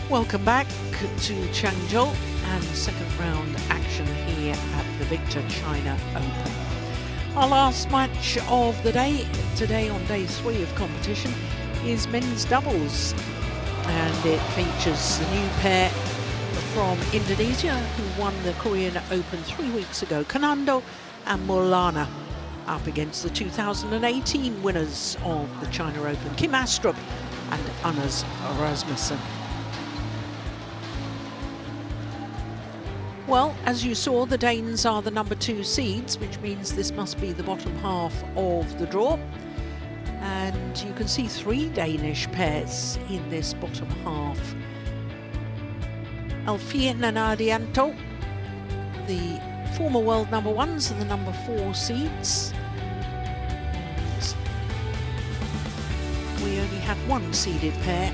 Welcome back to Changzhou and second round action here at the Victor China Open. Our last match of the day, today on day 3 of competition, is men's doubles. And it features the new pair from Indonesia who won the Korean Open 3 weeks ago, Carnando and Maulana, up against the 2018 winners of the China Open, Astrup and Rasmussen. Well, as you saw, the Danes are the number 2 seeds, which means this must be the bottom half of the draw. And you can see 3 Danish pairs in this bottom half. Alfien and Ardianto, the former world number 1s and the number 4 seeds. And we only had 1 seeded pair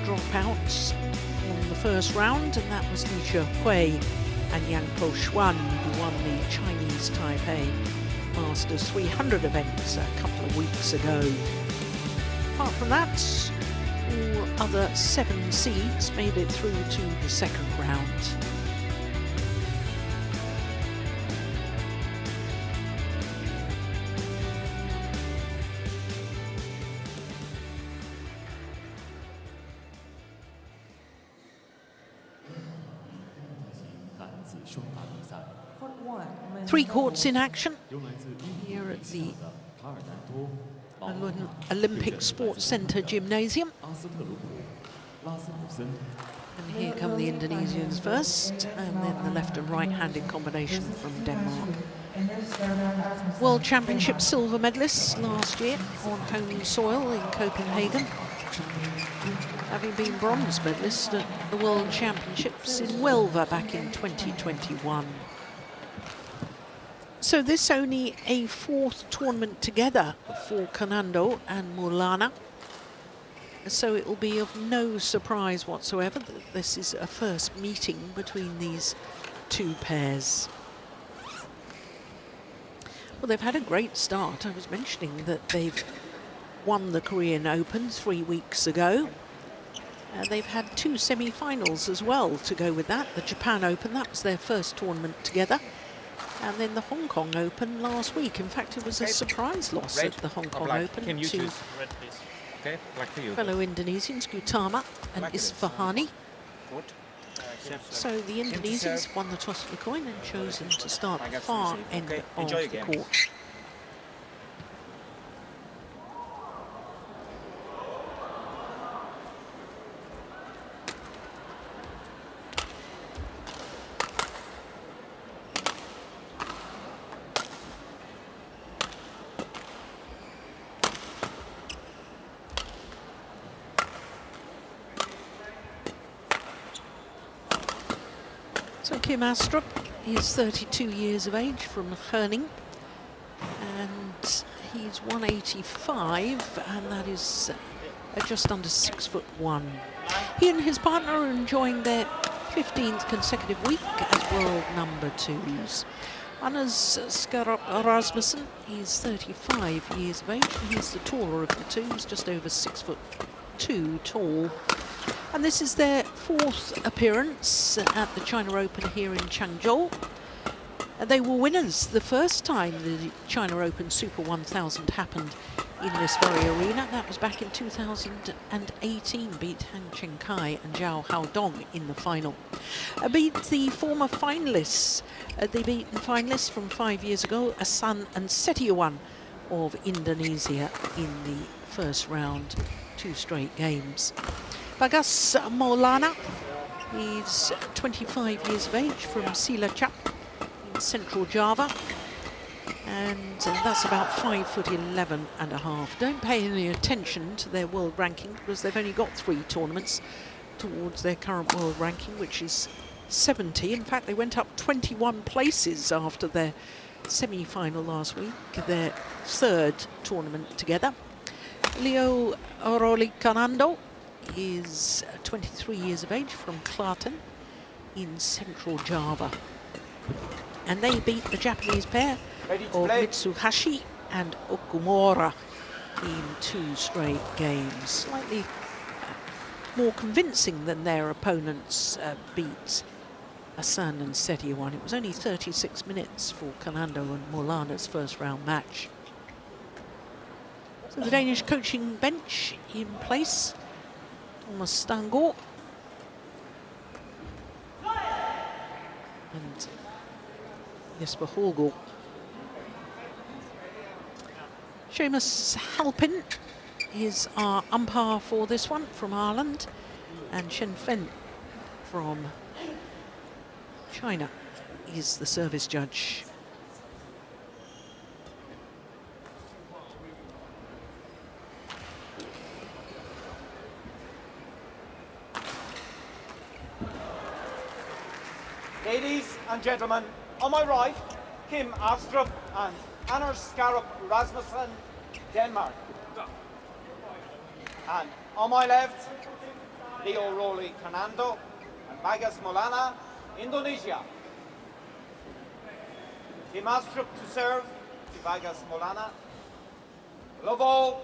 drop out in the first round, and that was Li Hui and Yang Po Xuan, who won the Chinese Taipei Masters 300 events a couple of weeks ago. Apart from that, all other 7 seeds made it through to the second round. Three courts in action here at the Olympic Sports Centre Gymnasium. And here come the Indonesians first, and then the left and right-handed combination from Denmark. World Championship silver medalists last year on home soil in Copenhagen, having been bronze medalists at the World Championships in Huelva back in 2021. So this only a 4th tournament together for Carnando and Maulana. So it will be of no surprise whatsoever that this is a first meeting between these 2 pairs. Well, they've had a great start. I was mentioning that they've won the Korean Open 3 weeks ago. They've had 2 semi-finals as well to go with that. The Japan Open, that was their first tournament together. And then the Hong Kong Open last week. In fact, it was a surprise loss at the Hong Kong Open to fellow Indonesians, Gutama and Isfahani. So the Indonesians won the toss of the coin and chosen to start the far end of the court. So Kim Astrup is 32 years of age from Herning, and he's 185, and that is just under 6'1". He and his partner are enjoying their 15th consecutive week as world number 2s. Anders Rasmussen is 35 years of age, and he's the taller of the 2. He's just over 6'2" tall. And this is their 4th appearance at the China Open here in Changzhou. They were winners the first time the China Open Super 1000 happened in this very arena. That was back in 2018, beat Han Chengkai and Zhao Haodong in the final. Beat the former finalists, the beaten finalists from 5 years ago, Asan and Setiawan of Indonesia in the first round, 2 straight games. Bagas Maulana is 25 years of age from Cilacap in central Java, and that's about 5'11.5". Don't pay any attention to their world ranking because they've only got 3 tournaments towards their current world ranking, which is 70. In fact, they went up 21 places after their semi-final last week, their 3rd tournament together. Leo Carnando is 23 years of age from Klaten in central Java. And they beat the Japanese pair of Mitsuhashi and Okumura in 2 straight games. Slightly more convincing than their opponents beat Asan and Setiawan. It was only 36 minutes for Carnando and Maulana's first round match. So the Danish coaching bench in place. Thomas Stangor. And Jesper Holgaard. Seamus Halpin is our umpire for this one from Ireland, and Shen Fen from China is the service judge. Ladies and gentlemen, on my right, Kim Astrup and Anders Rasmussen, Denmark. And on my left, Leo Roli Carnando and Bagas Maulana, Indonesia. Kim Astrup to serve to Bagas Maulana. Love all.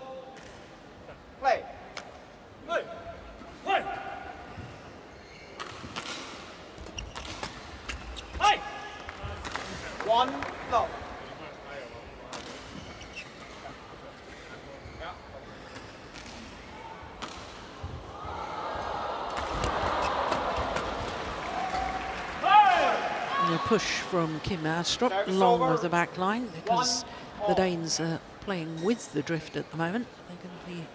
Play. Play. Play. Hey! 1 love. A push from Kim Astrup along of the back line, because the Danes are playing with the drift at the moment. They're going to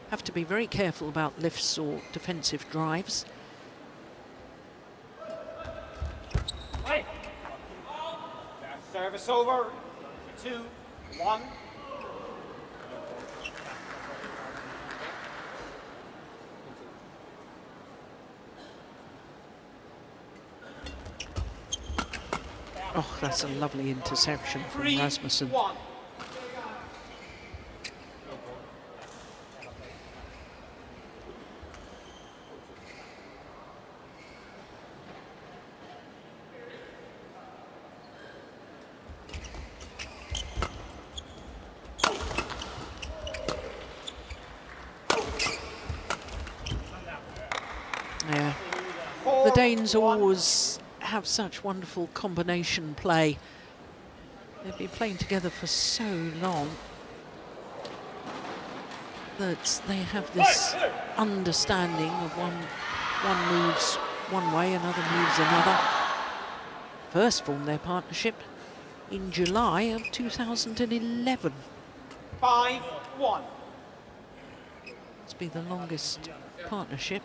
have to be very careful about lifts or defensive drives. Service over. 2-1. Oh, that's a lovely interception from Rasmussen. 3-1. Yeah, the Danes always have such wonderful combination play. They've been playing together for so long that they have this understanding of one moves one way, another moves another. First formed their partnership in July of 2011. 5-1. It's been the longest partnership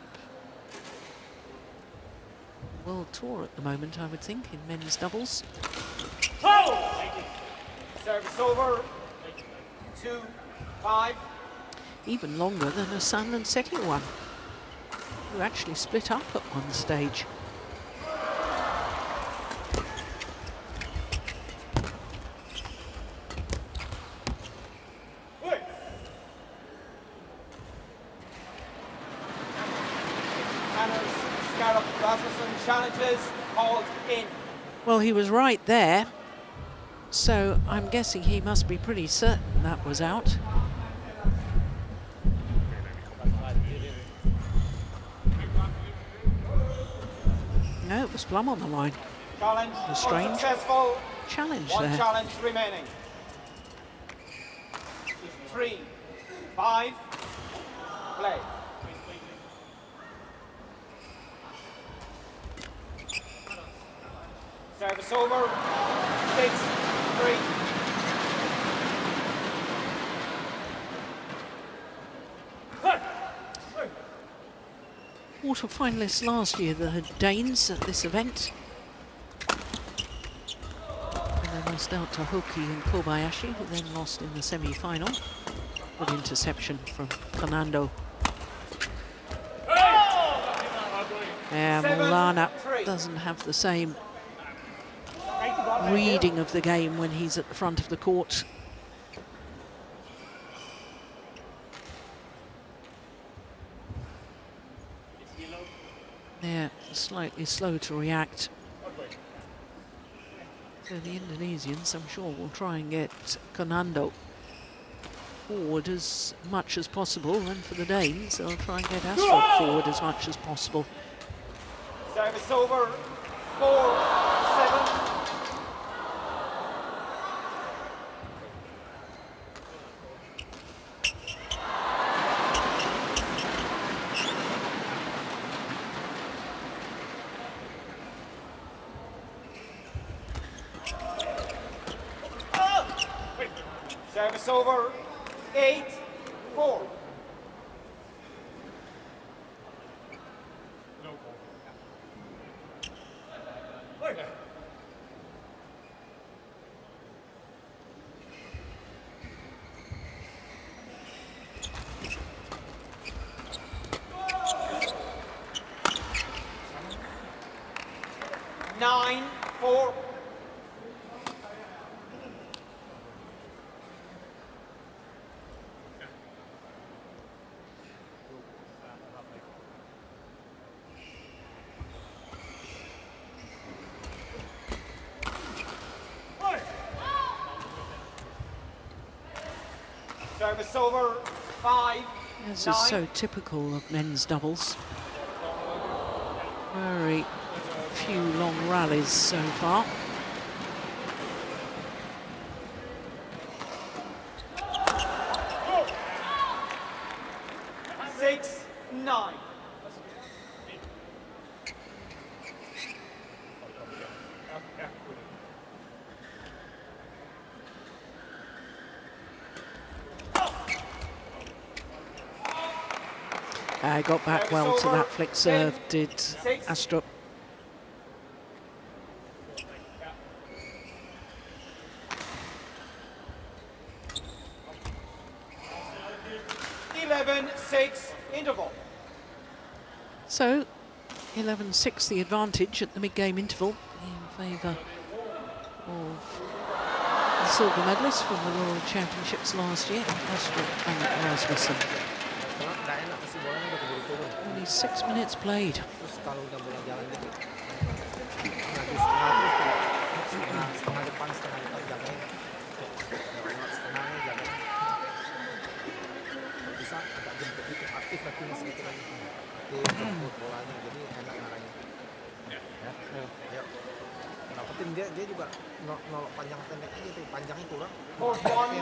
World Tour at the moment, I would think, in men's doubles. Service over. 2-5. Even longer than Asan and Setiawan, who actually split up at one stage. Rasmussen challenges called in. Well, he was right there, so I'm guessing he must be pretty certain that was out. No, it was plumb on the line. Challenge A strange unsuccessful. challenge One there. challenge remaining. 3-5. Play. Service over. 6-3. Water finalists last year, the Danes at this event. And they lost out to Hoki and Kobayashi, who then lost in the semi-final. Good interception from Carnando. Yeah, Maulana doesn't have the same reading of the game when he's at the front of the court. They're slightly slow to react. So the Indonesians, I'm sure, will try and get Carnando forward as much as possible, and for the Danes, they'll try and get Astrup forward as much as possible. Service over, 4-7. Service over, 8-4. Nine, 4. Service over, 5. This is so typical of men's doubles. Very few long rallies so far. Six, 9. Got back well to that flick serve, did Astrup. Interval. So 11-6 the advantage at the mid-game interval in favour of the silver medalist from the World Championships last year, Astrup and Rasmussen. Only 6 minutes played. Dia juga nolok panjang pendek aja tuh, panjangnya kurang. Court 1,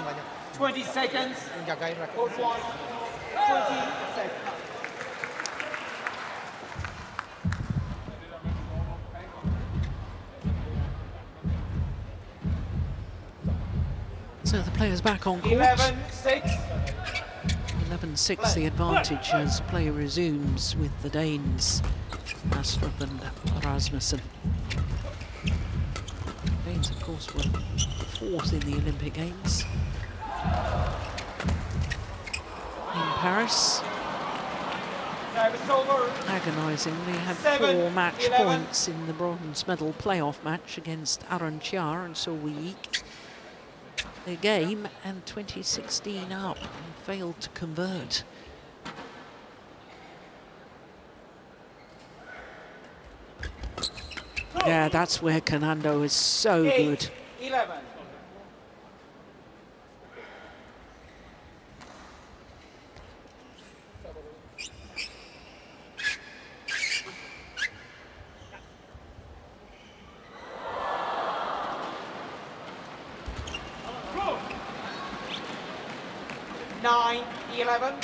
20 seconds. Menjagain raket. Court 1, 20 seconds. So the players back on court. 11-6. 11-6 the advantage as play resumes with the Danes, Astrup and Rasmussen. Danes, of course, were 4th in the Olympic Games in Paris. Agonisingly had 4 match points in the bronze medal playoff match against Aranchar and Solweik. The game and 2016 up and failed to convert. Yeah, that's where Carnando is so good. 11. Nine, 11.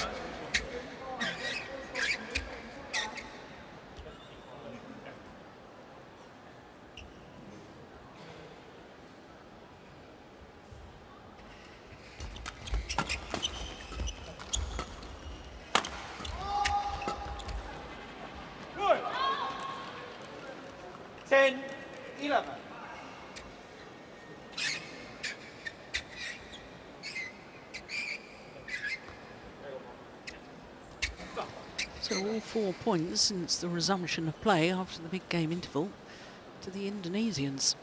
Good. 10, 11. So all 4 points since the resumption of play after the big game interval to the Indonesians.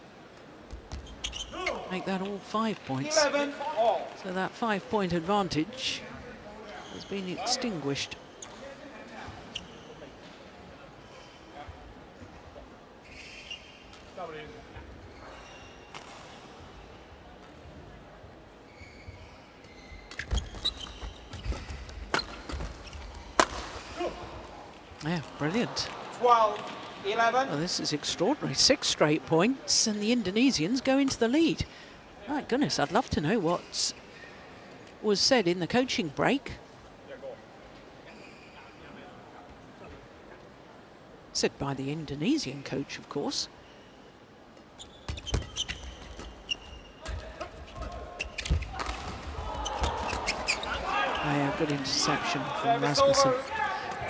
Make that all 5 points. 11 all. So that 5-point advantage has been extinguished. Yeah, brilliant. 12-11. Well, this is extraordinary. 6 straight points, and the Indonesians go into the lead. My goodness, I'd love to know what was said in the coaching break. Said by the Indonesian coach, of course. Yeah, good interception from Rasmussen.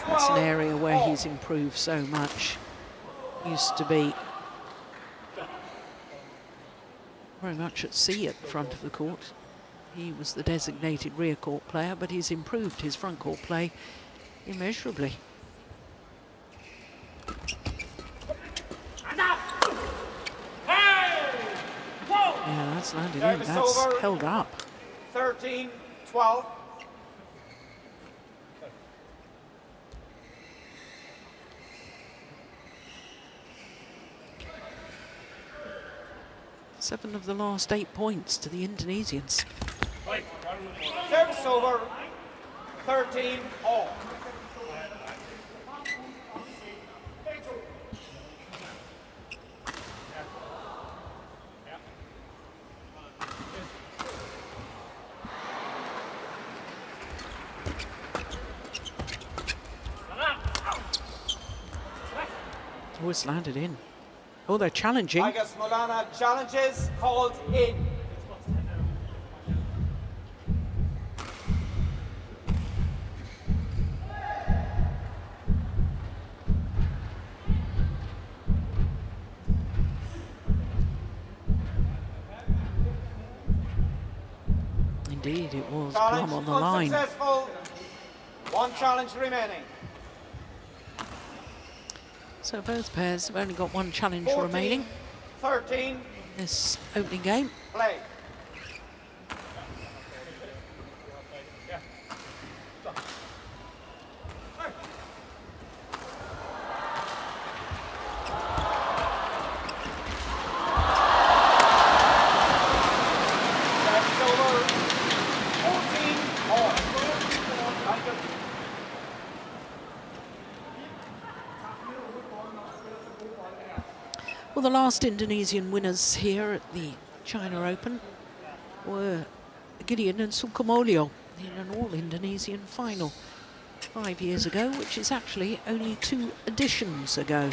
That's an area where he's improved so much. Used to be very much at sea at the front of the court. He was the designated rear court player, but he's improved his front court play immeasurably. Yeah, that's landed in. That's held up. 13-12. Seven of the last 8 points to the Indonesians. Service over. 13-all. Oh, it's landed in. Oh, they're challenging. I guess Maulana challenges called in. Indeed, it was Challenge plumb on the line. unsuccessful. One challenge remaining. So both pairs have only got one challenge 14, remaining 13, this opening game. play. That's over. 14-all. Well, the last Indonesian winners here at the China Open were Gideon and Sukamuljo in an all-Indonesian final 5 years ago, which is actually only 2 editions ago.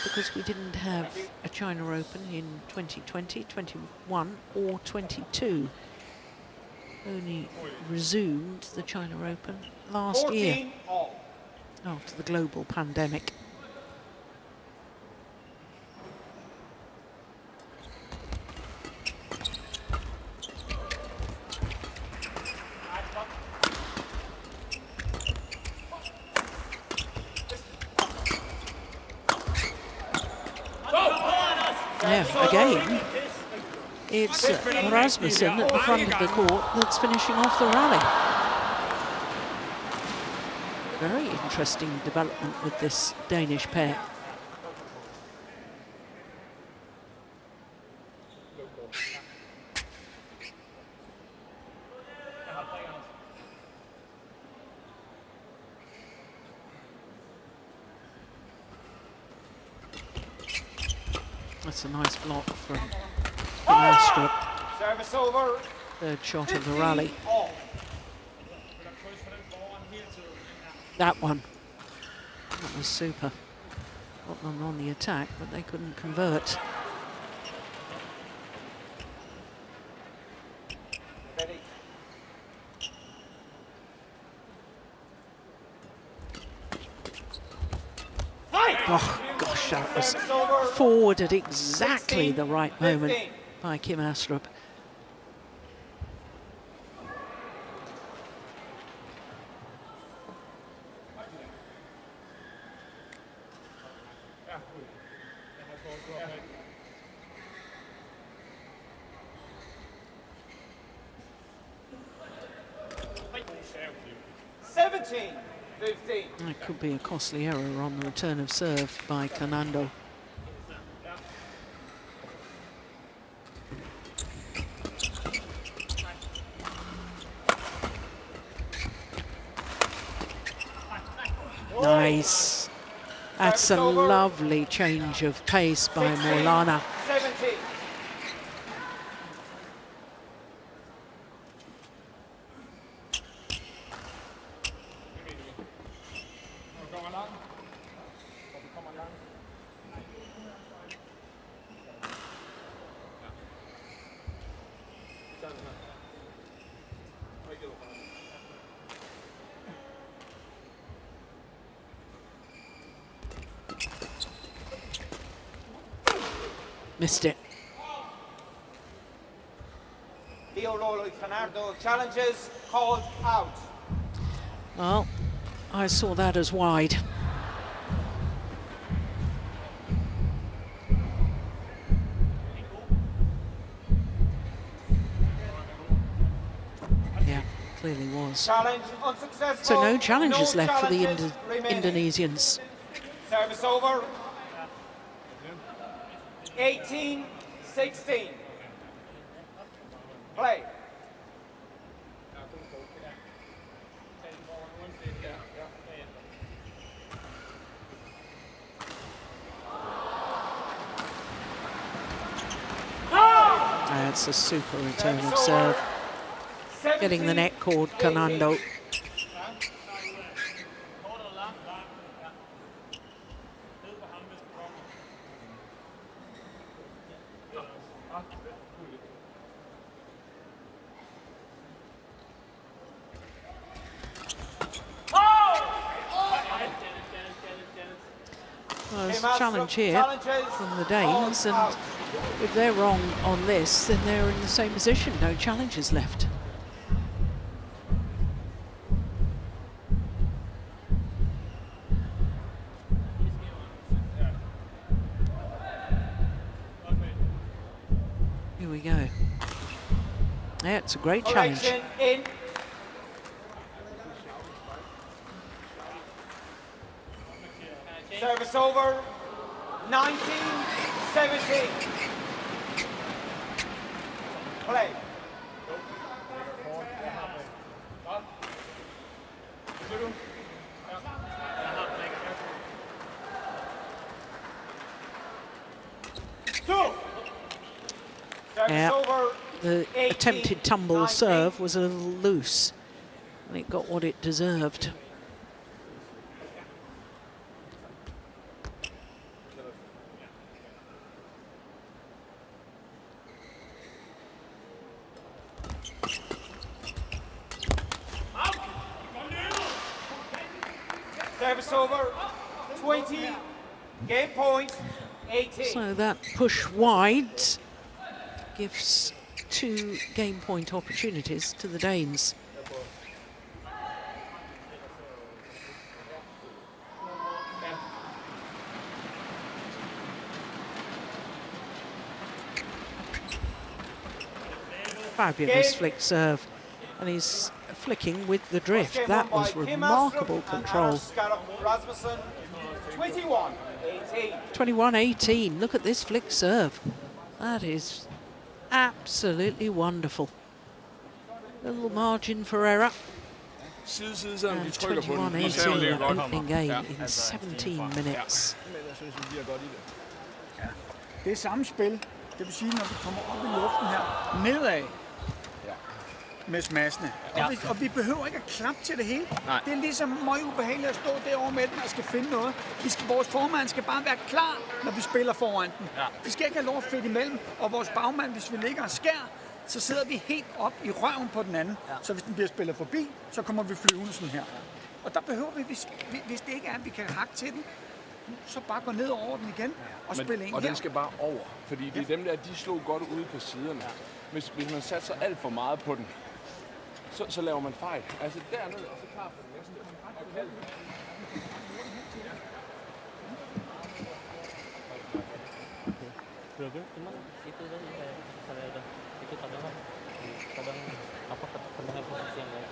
Because we didn't have a China Open in 2020, 21 or 22. Only resumed the China Open last year 14-all. after the global pandemic. Yeah, again, it's Rasmussen at the front of the court that's finishing off the rally. Very interesting development with this Danish pair. That's a nice block from Astrup. Service over. Third shot of the rally. 15-all. That one. That was super. Got them on the attack, but they couldn't convert. Ready. Oh, gosh, that was forward at exactly the right moment by Kim Astrup. It could be a costly error on the return of serve by Carnando. Nice. That's a lovely change of pace by Maulana. 17. Missed it. Carnando challenges called out. Well, I saw that as wide. Yeah, clearly was. Challenge unsuccessful. So no challenges No left for the challenges remaining. Indonesians. Service over. 18-16. Play. That's a super return of serve. Getting the net cord, Carnando. Well, there's a challenge here from the Danes, and if they're wrong on this, then they're in the same position. No challenges left. Here we go. Yeah, it's a great challenge. In. Service over. 19-17. Play. Yeah, the attempted tumble serve was a little loose, and it got what it deserved. Service over. 20. Game point. 18. So that push wide gives 2 game point opportunities to the Danes. Fabulous flick serve, and he's flicking with the drift. That was remarkable control. Rasmussen, 21-18. 21-18. Look at this flick serve. That is absolutely wonderful. Little margin for error. And 21-18 opening game in 17 minutes. Det er samme spil. Det vil sige, når vi kommer op i luften her, nedad med smadsene. Og vi behøver ikke at klappe til det hele. Nej. Det er ligesom meget ubehageligt at stå derovre med den og skal finde noget. Vores formand skal bare være klar, når vi spiller foran den. Ja. Vi skal ikke have lov at fedte imellem, og vores bagmand, hvis vi ligger og skær, så sidder vi helt op i røven på den anden. Ja. Så hvis den bliver spillet forbi, så kommer vi flyvende sådan her. Og der behøver vi, hvis det ikke er, at vi kan hakke til den, så bare gå ned over den igen og spille en og her. den skal bare over, fordi det er dem der, de slog godt ude på siderne. Hvis man satser alt for meget på den, så laver man fejl. Altså dernede, og så klar for den næste. Itu tadi saya udah itu kadang apa kadang posisi yang lain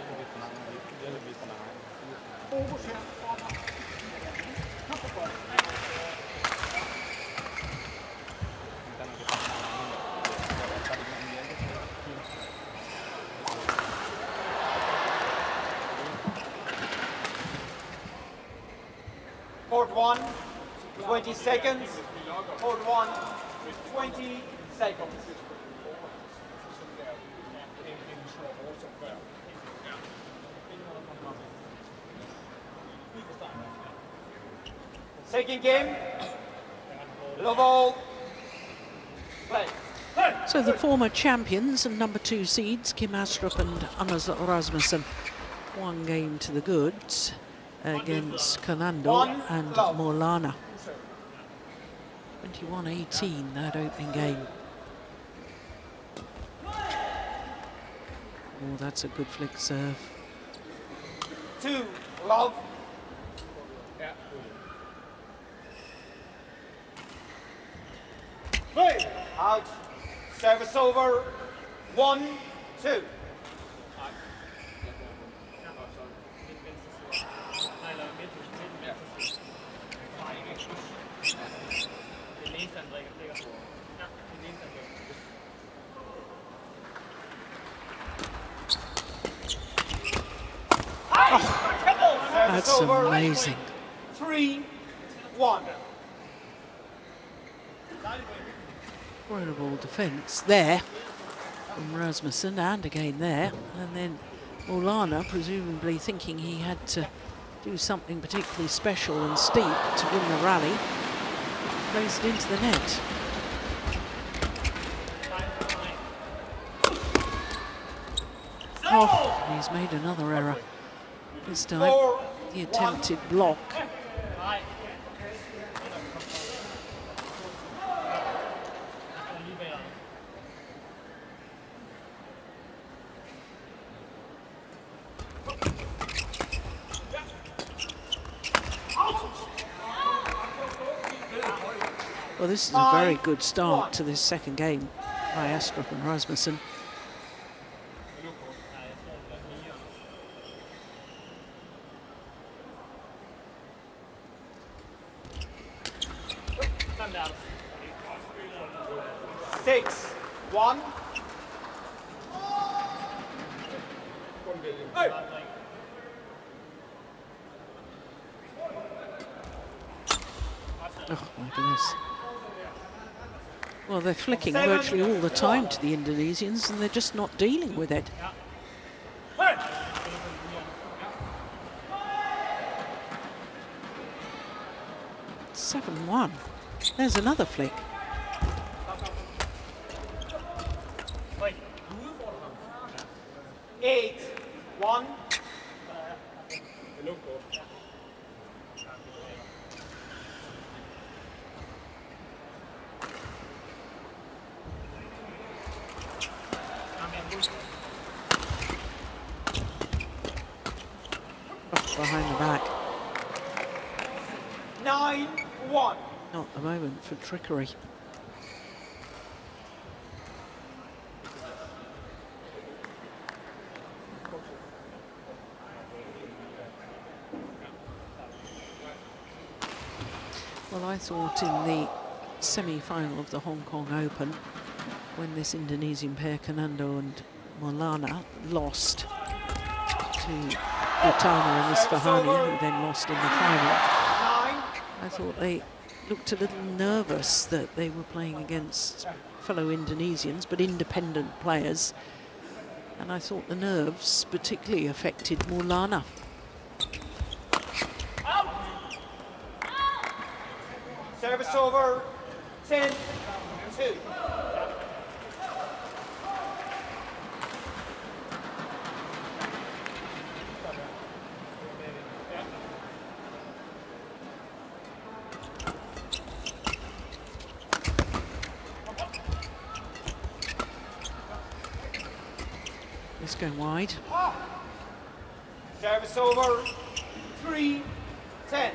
lebih tenang, dia lebih tenang. Court 1, 20 seconds. Court 1, 20 seconds. Second game. Love all. Play. So the former champions and number 2 seeds, Kim Astrup and Anders Rasmussen, 1 game to the goods against Carnando and Maulana. 21-18, that opening game. Oh, that's a good flick serve. 2 love. Out. Service over. 1, 2. That's amazing. 3, 1. Incredible defence there from Rasmussen, and again there, and then Maulana, presumably thinking he had to do something particularly special and steep to win the rally, placed it into the net. Oh, and he's made another error. This time, the attempted block. Well, this is a very good start to this second game by Astrup and Rasmussen. Six, 1. Oh my goodness. Well, they're flicking virtually all the time to the Indonesians, and they're just not dealing with it. It's 7-1. There's another flick. Eight, 1. Behind the back. 9, 1. Not the moment for trickery. Well, I thought in the semi-final of the Hong Kong Open, when this Indonesian pair, Carnando and Maulana, lost to Utama and Isfahani, who then lost in the final, I thought they looked a little nervous that they were playing against fellow Indonesians, but independent players. And I thought the nerves particularly affected Maulana. Service over. 10, 2. Let's go wide. Service over. 3, 10.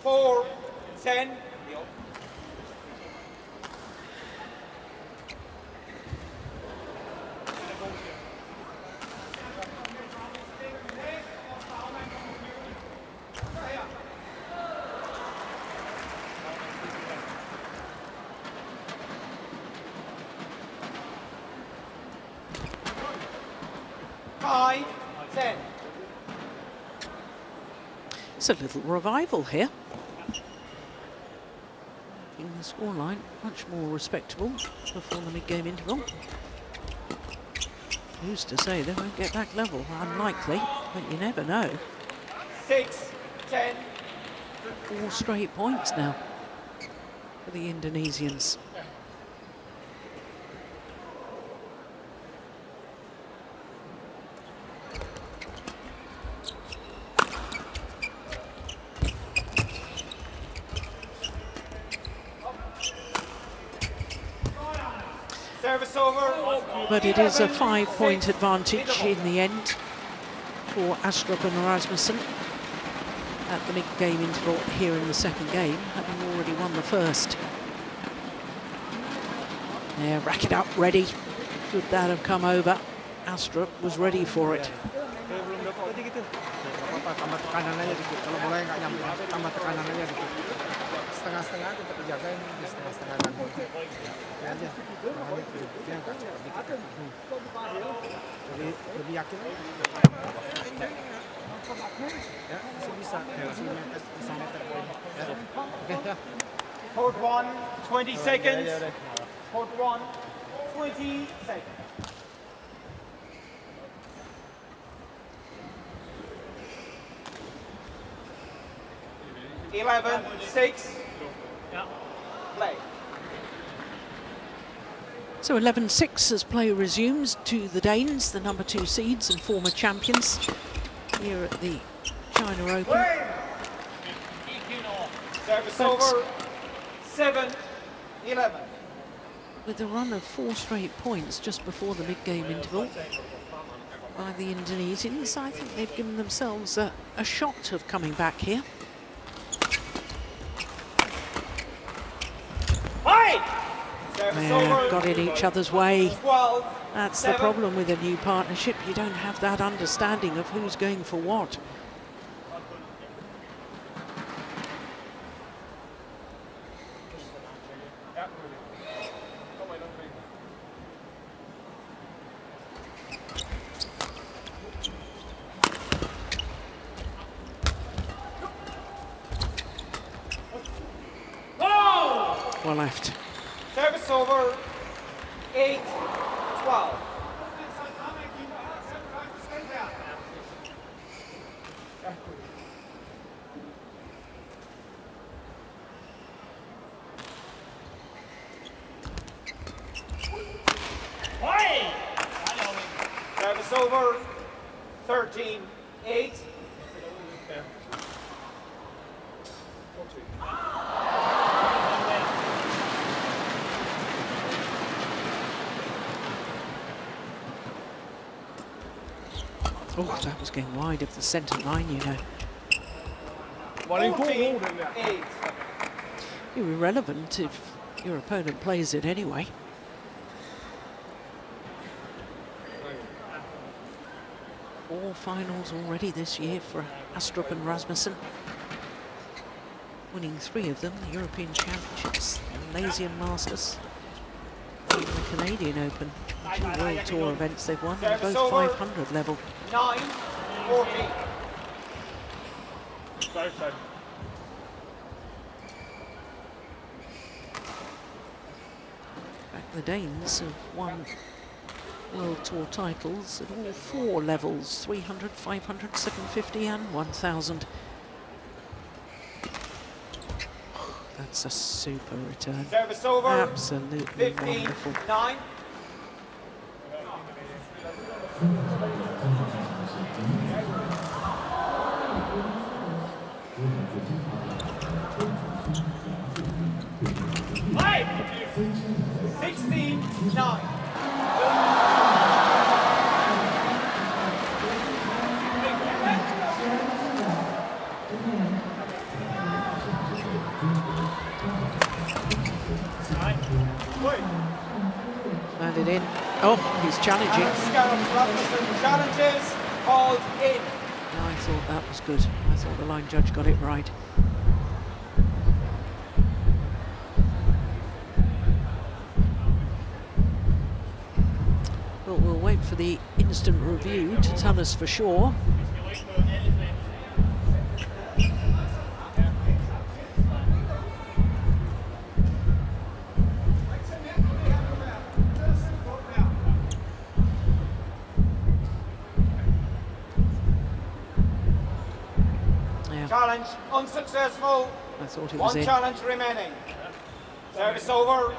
Four, 10. 5-10. It's a little revival here. In the scoreline, much more respectable before the mid-game interval. Who's to say they won't get back level? Unlikely, but you never know. 6-10. 4 straight points now for the Indonesians. Service over. But it is a 5-point advantage in the end for Astrup and Rasmussen at the mid-game interval here in the second game, having already won the first. Yeah, rack it up, ready. Could that have come over? Astrup was ready for it. Tambah tekanan aja dikit. Kalau bolanya nggak nyampe, tambah tekanan aja dikit. Setengah-setengah tetap dijagain di setengah-setengah kan. Oke aja. Dia angkat dikit. Jadi lebih yakin aja. Ya, masih bisa. Masih meter, bisa meter poin. Oke ya. Court 1, 20 seconds. Court 1, 20 seconds. 11-6. Play. So 11-6 as play resumes to the Danes, the number 2 seeds and former champions here at the China Open. Service over. 7-11. With a run of 4 straight points just before the mid-game interval by the Indonesians, I think they've given themselves a shot of coming back here. Yeah, got in each other's way. That's the problem with a new partnership. You don't have that understanding of who's going for what. Well left. Service over. 8-12. Service over. 13-8. Oh, that was going wide of the centre line, you know. 14-8. You're irrelevant if your opponent plays it anyway. Four finals already this year for Astrup and Rasmussen. Winning 3 of them, the European Championships, the Malaysian Masters, and the Canadian Open. The 2 World Tour events they've won, they're both 500 level. 9-14. The Danes have won World Tour titles at all 4 levels, 300, 500, 750 and 1000. That's a super return. Service over. Absolutely wonderful. 15-9. Five. 16-9. Landed in. Oh, he's challenging. Rasmussen challenges called in. I thought that was good. I thought the line judge got it right. But we'll wait for the instant review to tell us for sure. Challenge unsuccessful. I thought it was One in. challenge remaining. Service over.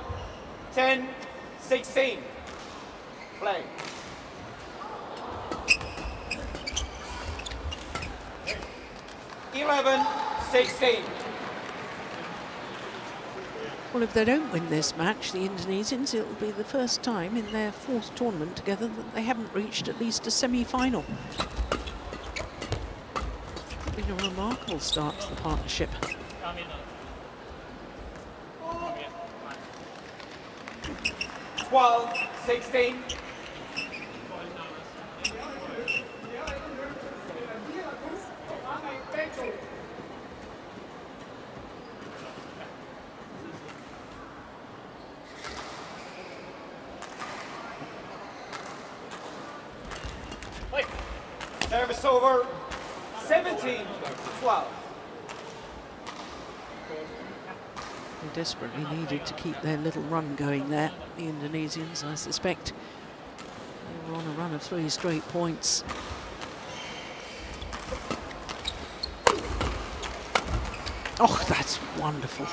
10-16. Play. (11-16). Well, if they don't win this match, the Indonesians, it'll be the first time in their 4th tournament together that they haven't reached at least a semi-final. It's been a remarkable start to the partnership. 12-16. Service over. 17-12. They desperately needed to keep their little run going there, the Indonesians. I suspect they were on a run of 3 straight points. Oh, that's wonderful.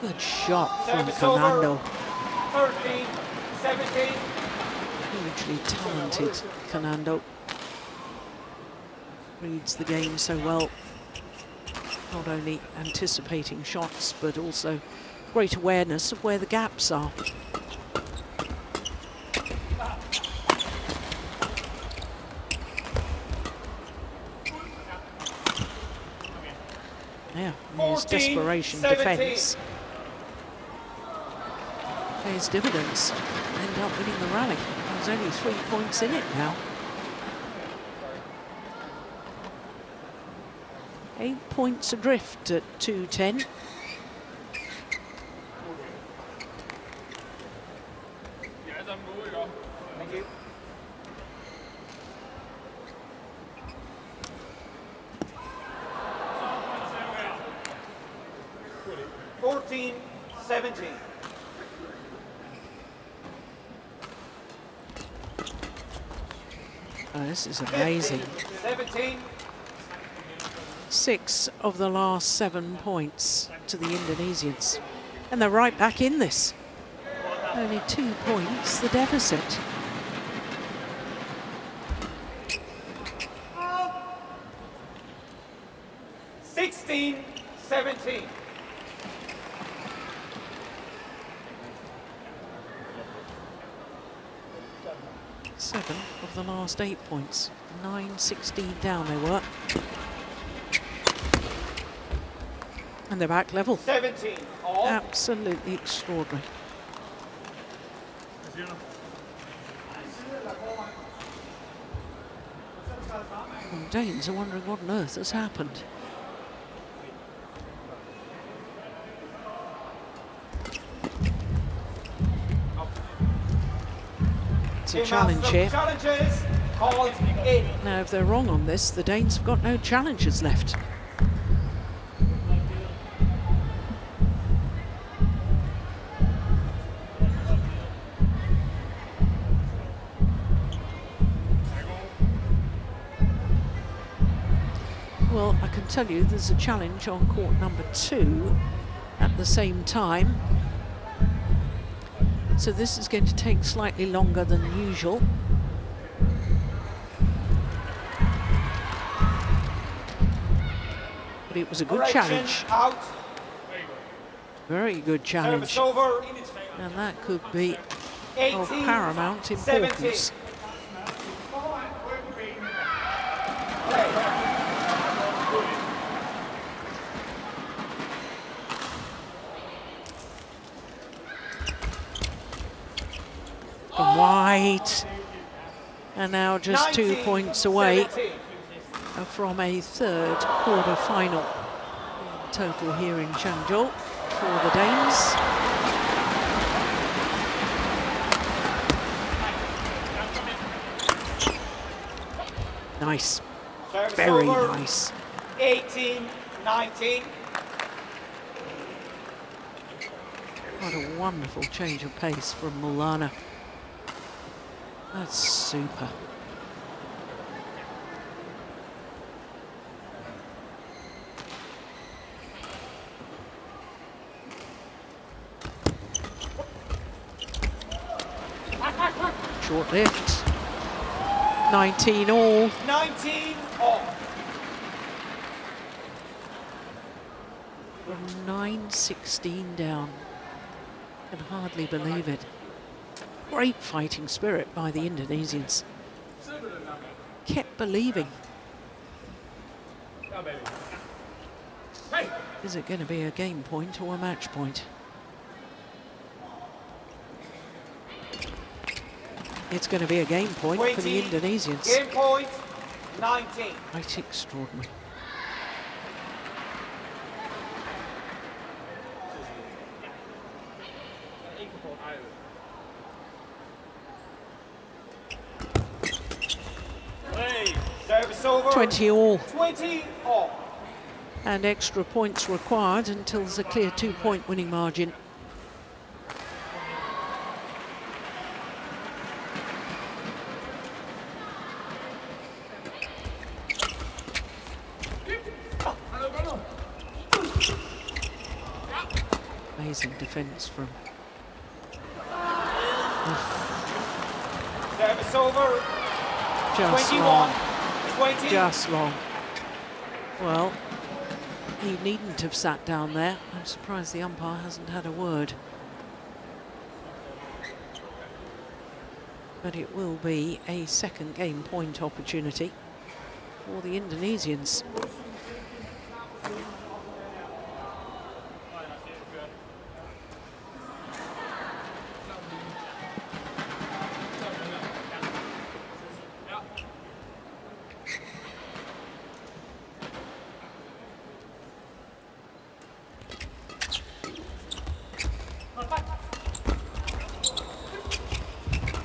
Good shot from Service Carnando. over. 13-17. Hugely talented Carnando. Reads the game so well. Not only anticipating shots, but also great awareness of where the gaps are. Yeah, his desperation 14-17. defence pays dividends. End up winning the rally. There's only 3 points in it now. 8 points adrift at 2:10. Thank you. (14-17). Oh, this is amazing. 17. 6 of the last 7 points to the Indonesians. And they're right back in this. Only 2 points, the deficit. (16-17). 7 of the last 8 points. 9-16 down they were. And they're back level. 17. All. Absolutely extraordinary. And Danes are wondering what on earth has happened. It's a challenge here. Challenges called in. Now, if they're wrong on this, the Danes have got no challengers left. Well, I can tell you there's a challenge on court number 2 at the same time. So this is going to take slightly longer than usual. But it was a good challenge. Out. Very good challenge. Service over. And that could be of 18, paramount 17. importance. From wide. And now just 2 points away 17. from a 3rd quarter final. Total here in Changzhou for the Danes. nice. Service Very over. nice. 18-19. What a wonderful change of pace from Maulana. That's super. Short lift. 19 all. 19 all. From 9-16 down. Can hardly believe it. Great fighting spirit by the Indonesians. Kept believing. Is it going to be a game point or a match point? It's going to be a game point for the 20, Indonesians. Game point, 19. Quite extraordinary. Service over. 20 all. 20 all. And extra points required until there's a clear 2-point winning margin. Amazing defence from... Service over. Just 21. long. 20. Just long. Well, he needn't have sat down there. I'm surprised the umpire hasn't had a word. But it will be a second game point opportunity for the Indonesians.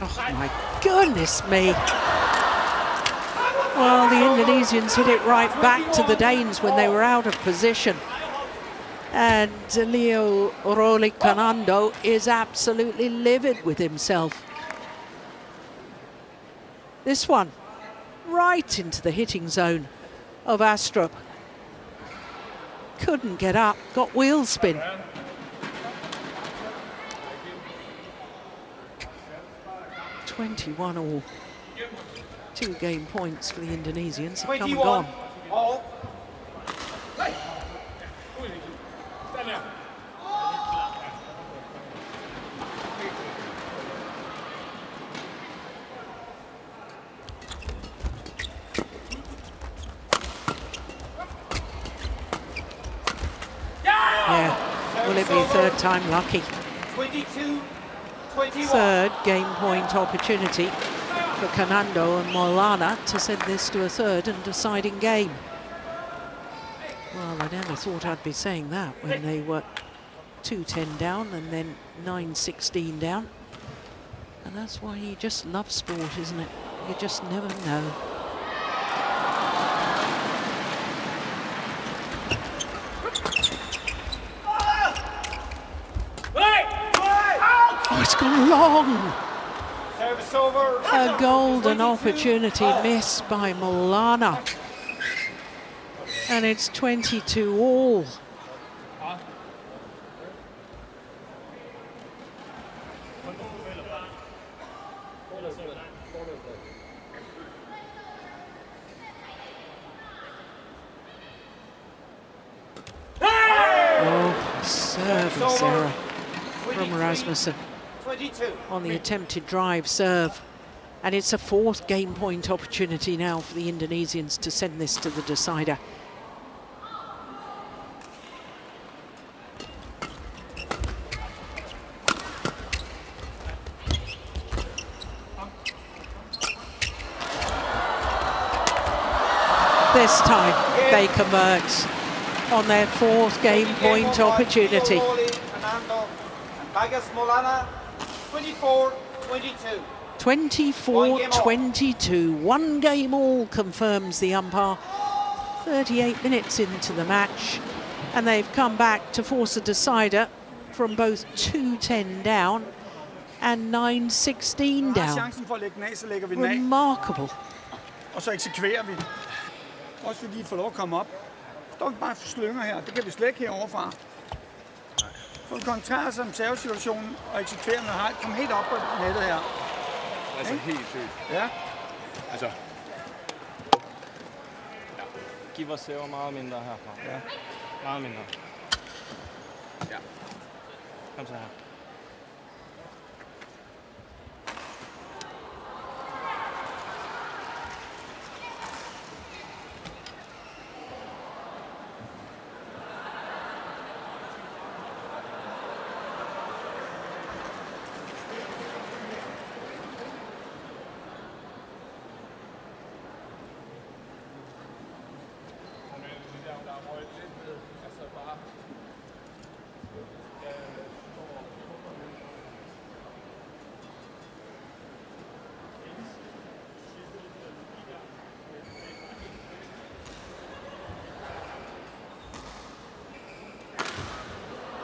Oh my goodness me. Well, the Indonesians hit it right back to the Danes when they were out of position. And Leo Carnando is absolutely livid with himself. This one, right into the hitting zone of Astrup. Couldn't get up, got wheel spin. (21 all). 2 game points for the Indonesians have come and 21 gone. all. Yeah, will it be third time lucky? 22, 21. Third game point opportunity for Carnando and Maulana to send this to a third and deciding game. Well, I never thought I'd be saying that when they were 2-10 down and then 9-16 down. And that's why you just love sport, isn't it? You just never know. Oh, it's gone long. Service over. A golden 22 opportunity all. missed by Maulana. And it's 22 all. Oh, service error from Rasmussen 22. on the attempted drive serve. And it's a 4th game point opportunity now for the Indonesians to send this to the decider. This time they convert on their 4th game point opportunity. Carnando and Maulana, 24-22. 24-22. 1 game all, confirms the umpire. 38 minutes into the match, and they've come back to force a decider from both 2-10 down and 9-16 down. Chancen for at lægge den af, så lægger vi den af. Remarkable. Og så eksekverer vi. Også fordi de får lov at komme op. Står vi bare for slynger her. Det kan vi slet ikke heroverfra. For at koncentrere sig om servesituationen og eksekvere med hej. Kom helt op på nettet her. Altså helt sygt. Ja. Altså, Giv os server meget mindre herfra. Ja. Meget mindre. ja. Kom så her.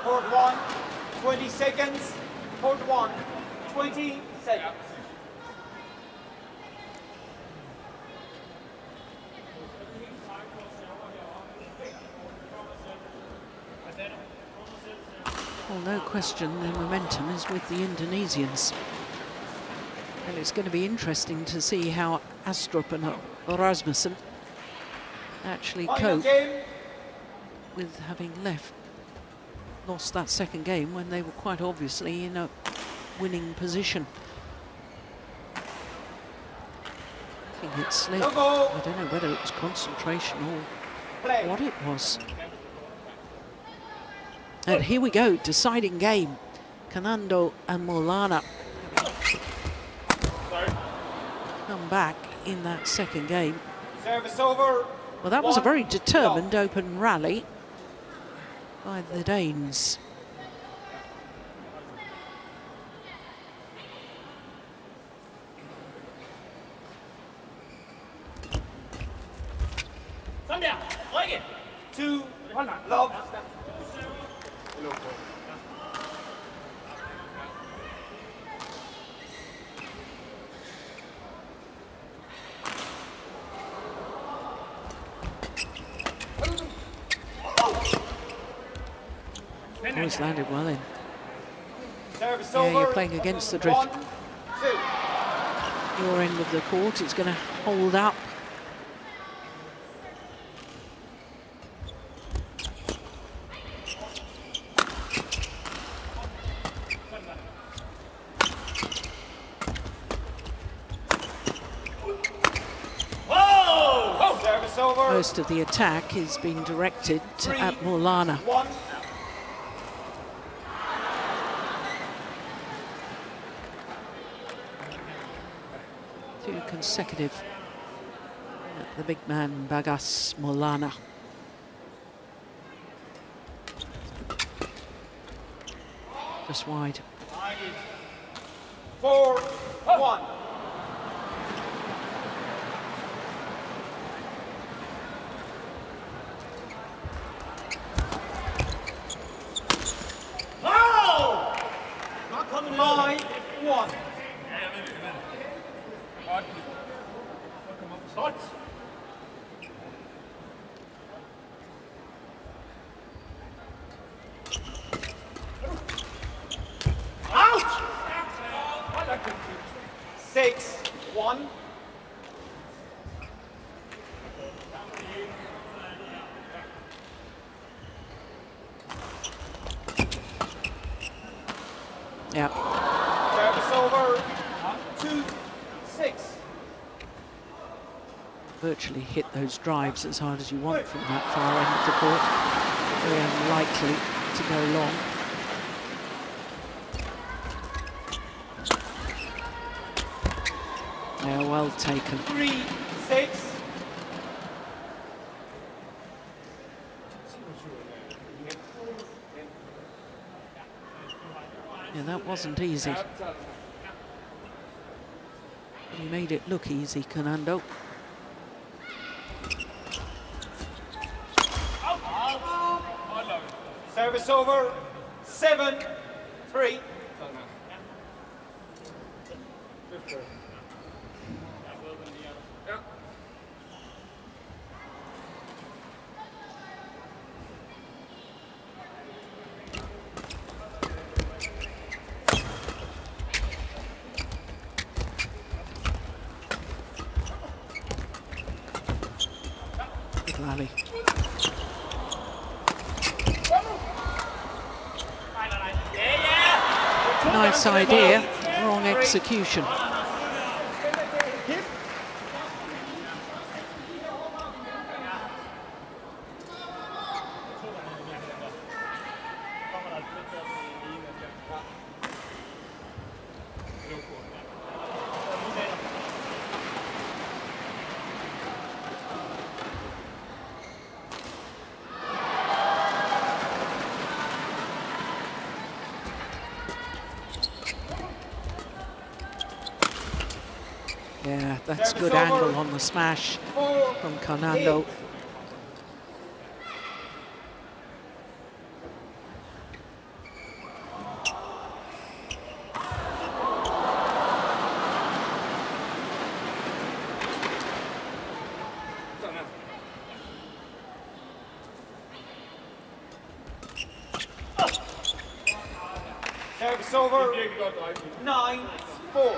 Court 1, 20 seconds. Court 1, 20 seconds. Well, no question, their momentum is with the Indonesians. And it's going to be interesting to see how Astrup and Rasmussen actually Final cope game. with having lost that second game when they were quite obviously in a winning position. I think it slipped. No goal. I don't know whether it was concentration or Play. what it was. And here we go, deciding game. Carnando and Maulana come back in that second game. Service over. Well, that was a 1-0. very determined open rally by the Danes. Two, love. Always landed well in. Service Yeah, over. you're playing against the drift. 1, 2. Your end of the court, it's going to hold up. Service over. Most of the attack is being directed at Maulana. 1. Two consecutive. The big man, Bagas Maulana. Just wide. 4-1. Not coming 5-1. Out! 6-1. Yeah. Service over. 2-6. Virtually hit those drives as hard as you want from that far end of the court. Very unlikely to go long. Yeah, well taken. 3-6. Yeah, that wasn't easy. He made it look easy, Carnando. Service over, 7-3. Good rally. Nice idea, wrong execution. Yeah, that's good angle on the smash from Carnando. Service over, 9-4.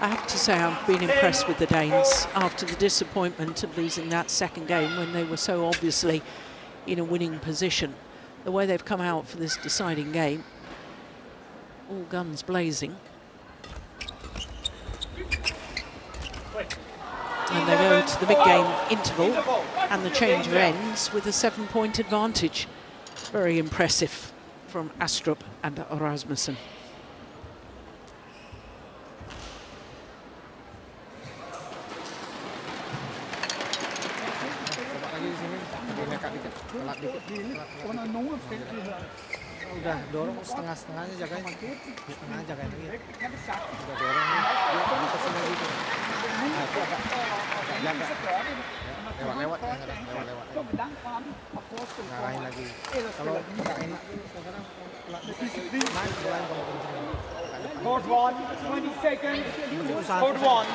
I have to say I've been impressed with the Danes after the disappointment of losing that second game when they were so obviously in a winning position. The way they've come out for this deciding game, all guns blazing. And they go to the mid-game interval and the change of ends with a 7-point advantage. Very impressive from Astrup and Rasmussen. Udah dorong setengah-setengahnya, jagain setengah, jagain lagi ya. Udah dorong kesini lagi tuh. Nah, itu agak jaga lewat-lewat ya, lewat-lewat ngarahin lagi. Kalau nggak enak kadang naik mulai kalau kenceng. Court 1, 20 seconds. Court 1,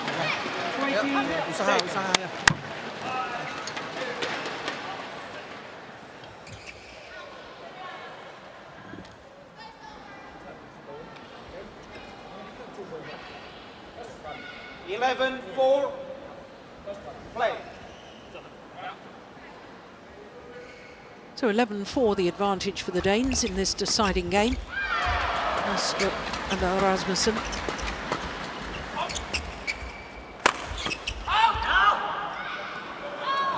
20 usaha ya. $11-4. Play. So 11-4 the advantage for the Danes in this deciding game. Astrup and Rasmussen.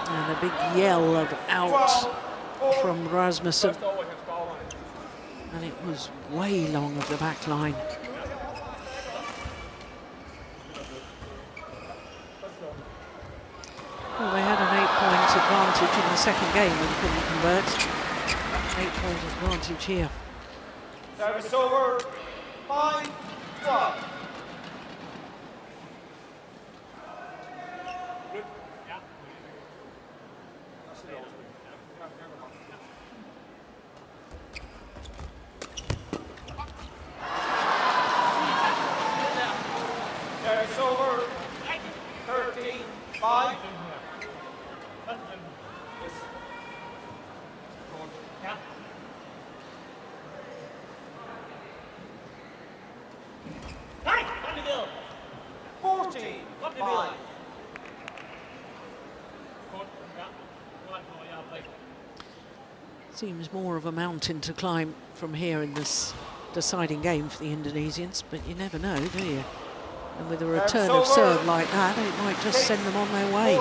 And a big yell of out from Rasmussen. And it was way long of the back line. Well, they had an 8-point advantage in the second game and couldn't convert. 8-point advantage here. Service over, 5-12. Service over, 13-5. Seems more of a mountain to climb from here in this deciding game for the Indonesians, but you never know, do you? And with a return of serve like that, it might just send them on their way.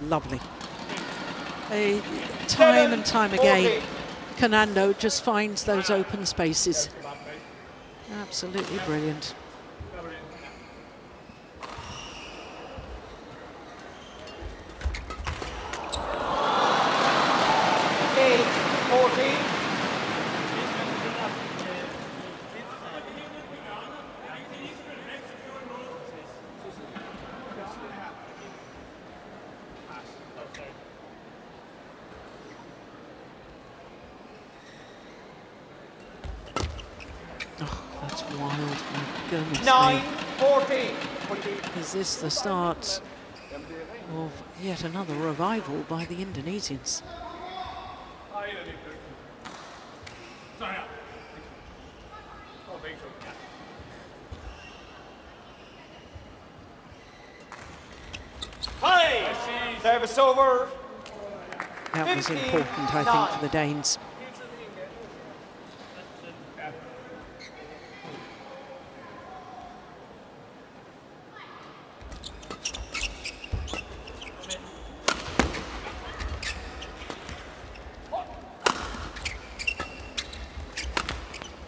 Lovely. Time and time again, Carnando just finds those open spaces. Absolutely brilliant. That's wild. My goodness. 9-14. Is this the start of yet another revival by the Indonesians? Service over. That was important, I think, for the Danes.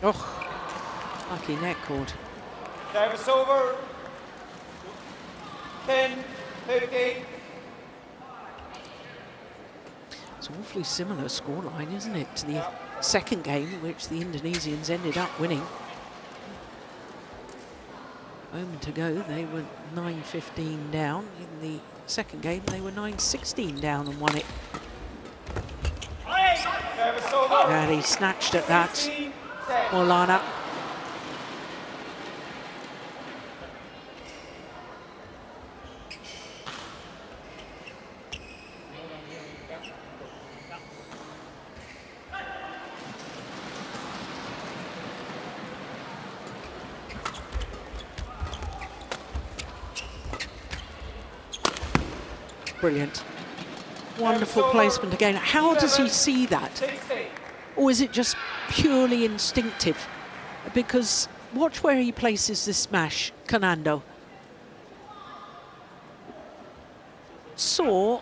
Oh, lucky net cord. Service over. 10-15. It's an awfully similar scoreline, isn't it, to the second game, which the Indonesians ended up winning. A moment ago, they were 9-15 down. In the second game, they were 9-16 down and won it. Service over. And he snatched at that. Maulana. Brilliant. Wonderful placement again. How does he see that? Or is it just purely instinctive? Because watch where he places this smash, Carnando. Saw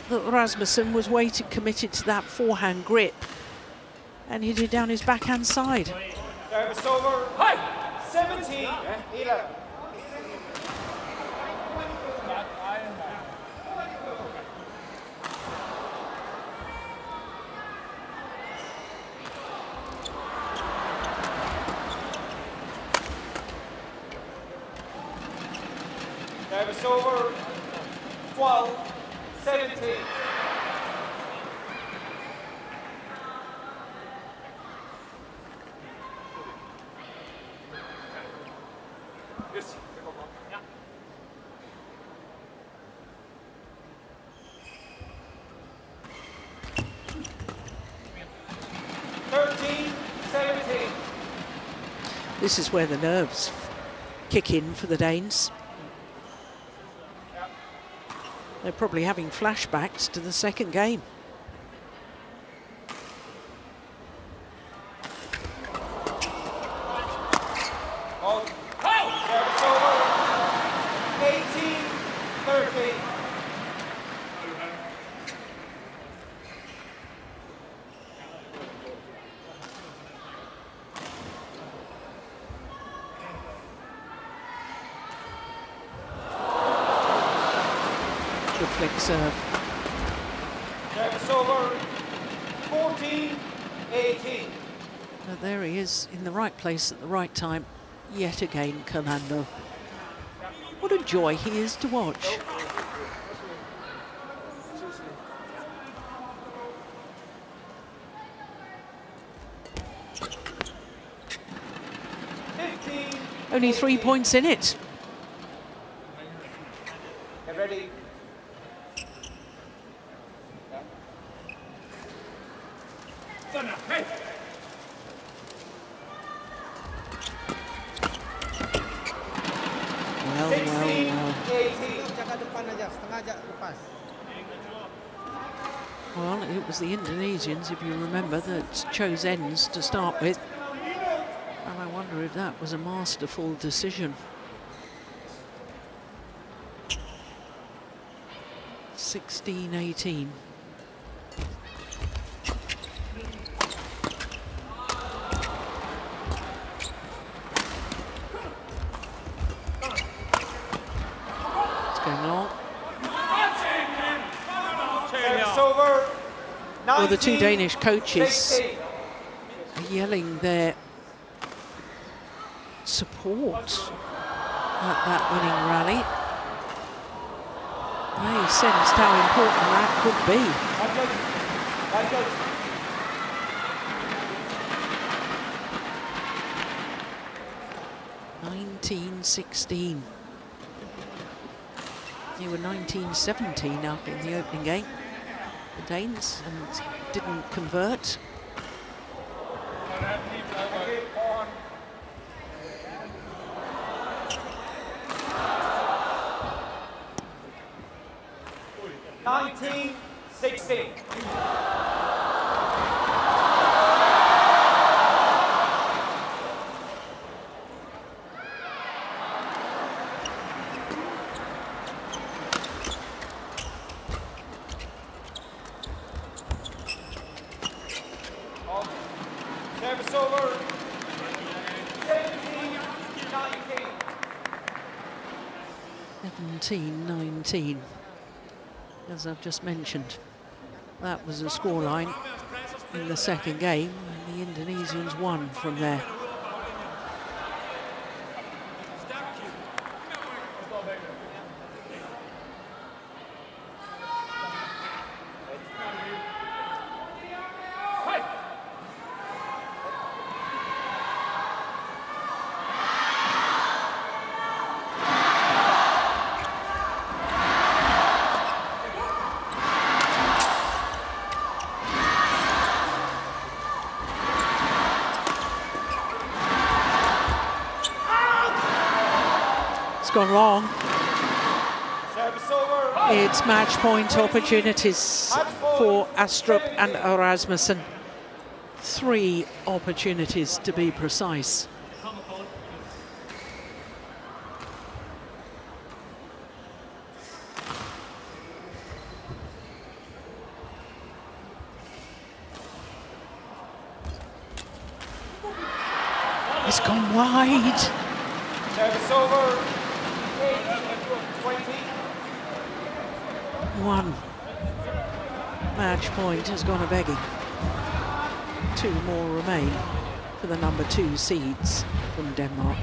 that Rasmussen was waiting, committed to that forehand grip, and hit it down his backhand side. Service over. 17-11. Service over. 12-17. Yes. 13-17. This is where the nerves kick in for the Danes. They're probably having flashbacks to the second game. Service over. 18-13. Good flick serve. Service over. 14-18. But there he is, in the right place at the right time. Yet again, Carnando. What a joy he is to watch. Only 3 points in it. Get ready. Well, well, well. 18. Jaga depan aja, setengah aja lepas. Well, it was the Indonesians, if you remember, that chose ends to start with. And I wonder if that was a masterful decision. 16-18. It's going long. Service over. Well, the two 19, Danish coaches 16. are yelling their support at that winning rally. They sensed how important that could be. 19-16. They were 19-17 up in the opening game, the Danes, and didn't convert. Nineteen, 16. Service over. 17, 19. 17-19, as I've just mentioned. That was the scoreline in the second game, and the Indonesians won from there. Gone wrong. Service over. It's match point opportunities for Astrup and Rasmussen. 3 opportunities to be precise. It's gone wide. Service over. 20. 1 match point has gone a-begging. 2 more remain for the number 2 seeds from Denmark.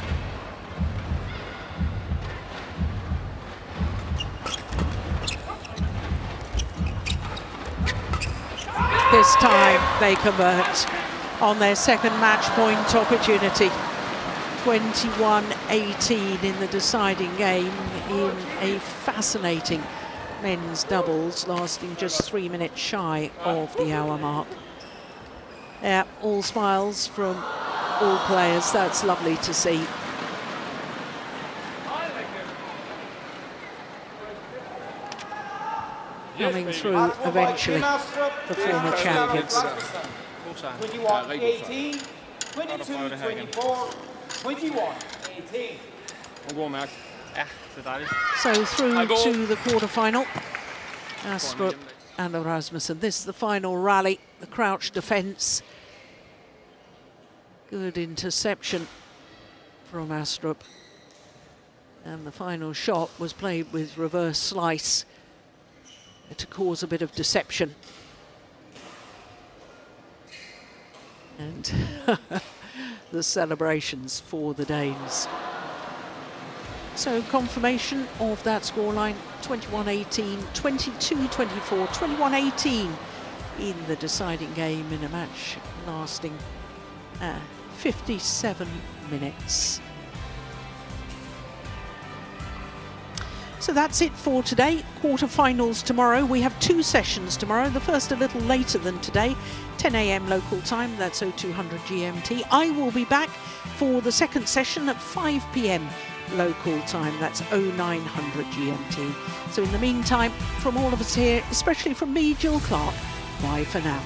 This time they convert on their second match point opportunity. 21-18 in the deciding game in a fascinating men's doubles lasting just 3 minutes shy of the hour mark. Yeah, all smiles from all players. That's lovely to see. Coming through eventually, the former champions. 21-18, 22-24, 21-18. So through to the quarter-final, Astrup and Rasmussen. This is the final rally, the crouch defence. Good interception from Astrup. And the final shot was played with reverse slice to cause a bit of deception. And the celebrations for the Danes. So confirmation of that scoreline, 21-18, 22-24, 21-18 in the deciding game in a match lasting 57 minutes. So that's it for today. Quarterfinals tomorrow. We have 2 sessions tomorrow. The first a little later than today, 10 a.m. local time. That's 0200 GMT. I will be back for the second session at 5 p.m. local time. That's 0900 GMT. So in the meantime, from all of us here, especially from me, Jill Clark, bye for now.